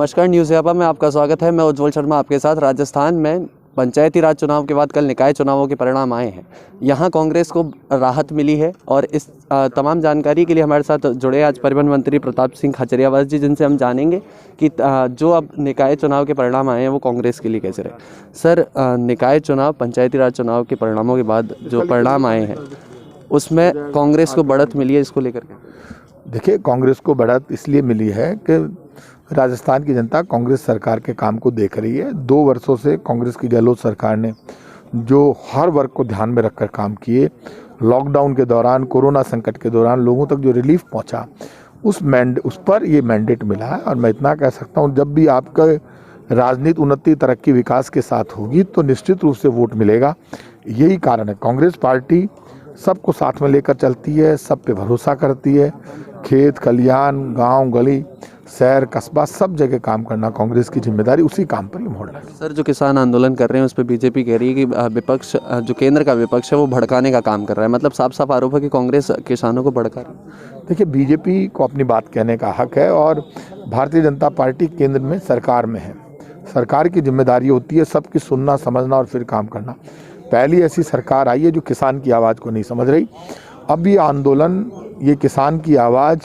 नमस्कार, न्यूज़ यापा में आपका स्वागत है। मैं उज्ज्वल शर्मा आपके साथ। राजस्थान में पंचायती राज चुनाव के बाद कल निकाय चुनावों के परिणाम आए हैं। यहाँ कांग्रेस को राहत मिली है और इस तमाम जानकारी के लिए हमारे साथ जुड़े आज परिवहन मंत्री प्रताप सिंह खाचरियावास जी, जिनसे हम जानेंगे कि जो अब निकाय चुनाव के परिणाम आए हैं वो कांग्रेस के लिए कैसे रहे। सर, निकाय चुनाव, पंचायती राज चुनाव के परिणामों के बाद जो परिणाम आए हैं उसमें कांग्रेस को बढ़त मिली है, इसको लेकर के? देखिए, कांग्रेस को बढ़त इसलिए मिली है कि राजस्थान की जनता कांग्रेस सरकार के काम को देख रही है। 2 वर्षों से कांग्रेस की गहलोत सरकार ने जो हर वर्ग को ध्यान में रखकर काम किए, लॉकडाउन के दौरान, कोरोना संकट के दौरान लोगों तक जो रिलीफ पहुंचा, उस पर ये मैंडेट मिला है। और मैं इतना कह सकता हूं, जब भी आपका राजनीति उन्नति, तरक्की, विकास के साथ होगी तो निश्चित रूप से वोट मिलेगा। यही कारण है। कांग्रेस पार्टी सबको साथ में लेकर चलती है, सब पे भरोसा करती है। खेत खलियान, गांव गली, शहर कस्बा, सब जगह काम करना कांग्रेस की जिम्मेदारी, उसी काम पर ही मोड़ना है। सर, जो किसान आंदोलन कर रहे हैं उस पर बीजेपी कह रही है कि विपक्ष, जो केंद्र का विपक्ष है, वो भड़काने का काम कर रहा है। मतलब साफ साफ आरोप है कि कांग्रेस किसानों को भड़का रही है। देखिए, बीजेपी को अपनी बात कहने का हक है और भारतीय जनता पार्टी केंद्र में सरकार में है। सरकार की जिम्मेदारी होती है सबकी सुनना, समझना और फिर काम करना। पहली ऐसी सरकार आई है जो किसान की आवाज़ को नहीं समझ रही। अब ये आंदोलन, ये किसान की आवाज़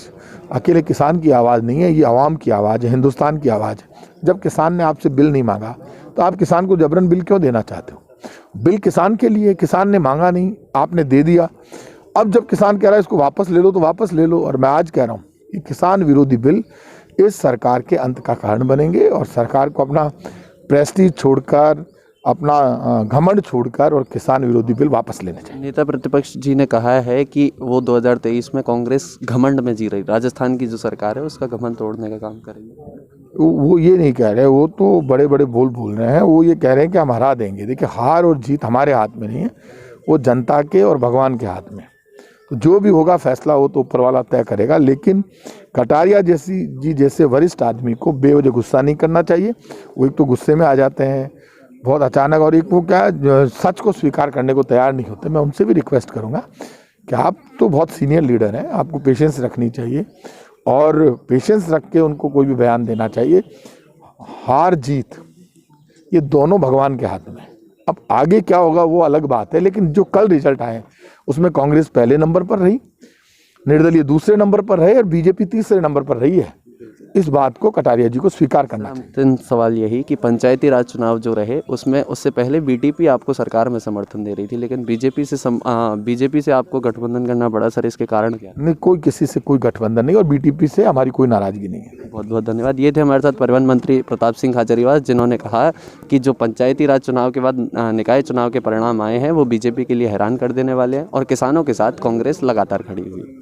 अकेले किसान की आवाज़ नहीं है, ये आवाम की आवाज़ है, हिंदुस्तान की आवाज़ है। जब किसान ने आपसे बिल नहीं मांगा तो आप किसान को जबरन बिल क्यों देना चाहते हो? बिल किसान के लिए, किसान ने मांगा नहीं, आपने दे दिया। अब जब किसान कह रहा है इसको वापस ले लो तो वापस ले लो। और मैं आज कह रहा हूँ कि किसान विरोधी बिल इस सरकार के अंत का कारण बनेंगे और सरकार को अपना प्रेस्टीज छोड़कर, अपना घमंड छोड़कर और किसान विरोधी बिल वापस लेने चाहिए। नेता प्रतिपक्ष जी ने कहा है कि वो 2023 में कांग्रेस घमंड में जी रही, राजस्थान की जो सरकार है उसका घमंड तोड़ने का काम करेगी। वो ये नहीं कह रहे, वो तो बड़े बड़े बोल रहे हैं। वो ये कह रहे हैं कि हम हरा देंगे। देखिए, हार और जीत हमारे हाथ में नहीं है, वो जनता के और भगवान के हाथ में। तो जो भी होगा फैसला वो तो ऊपर वाला तय करेगा। लेकिन कटारिया जैसे वरिष्ठ आदमी को बेवजह गुस्सा नहीं करना चाहिए। वो एक तो गुस्से में आ जाते हैं बहुत अचानक, और एक वो क्या सच को स्वीकार करने को तैयार नहीं होते। मैं उनसे भी रिक्वेस्ट करूंगा कि आप तो बहुत सीनियर लीडर हैं, आपको पेशेंस रखनी चाहिए और पेशेंस रख के उनको कोई भी बयान देना चाहिए। हार जीत ये दोनों भगवान के हाथ में। अब आगे क्या होगा वो अलग बात है, लेकिन जो कल रिजल्ट आए उसमें कांग्रेस पहले नंबर पर रही, निर्दलीय दूसरे नंबर पर रहे और बीजेपी तीसरे नंबर पर रही है। इस बात को कटारिया जी को स्वीकार करना चाहिए। अंतिम सवाल यही कि पंचायती राज चुनाव जो रहे उसमें उससे पहले बीटीपी आपको सरकार में समर्थन दे रही थी, लेकिन बीजेपी से आपको गठबंधन करना पड़ा। सर, इसके कारण क्या? नहीं, कोई किसी से कोई गठबंधन नहीं और बीटीपी से हमारी कोई नाराजगी नहीं है। बहुत बहुत धन्यवाद। ये थे हमारे साथ परिवहन मंत्री प्रताप सिंह खाचरियावास, जिन्होंने कहा कि जो पंचायती राज चुनाव के बाद निकाय चुनाव के परिणाम आए हैं वो बीजेपी के लिए हैरान कर देने वाले हैं और किसानों के साथ कांग्रेस लगातार खड़ी हुई।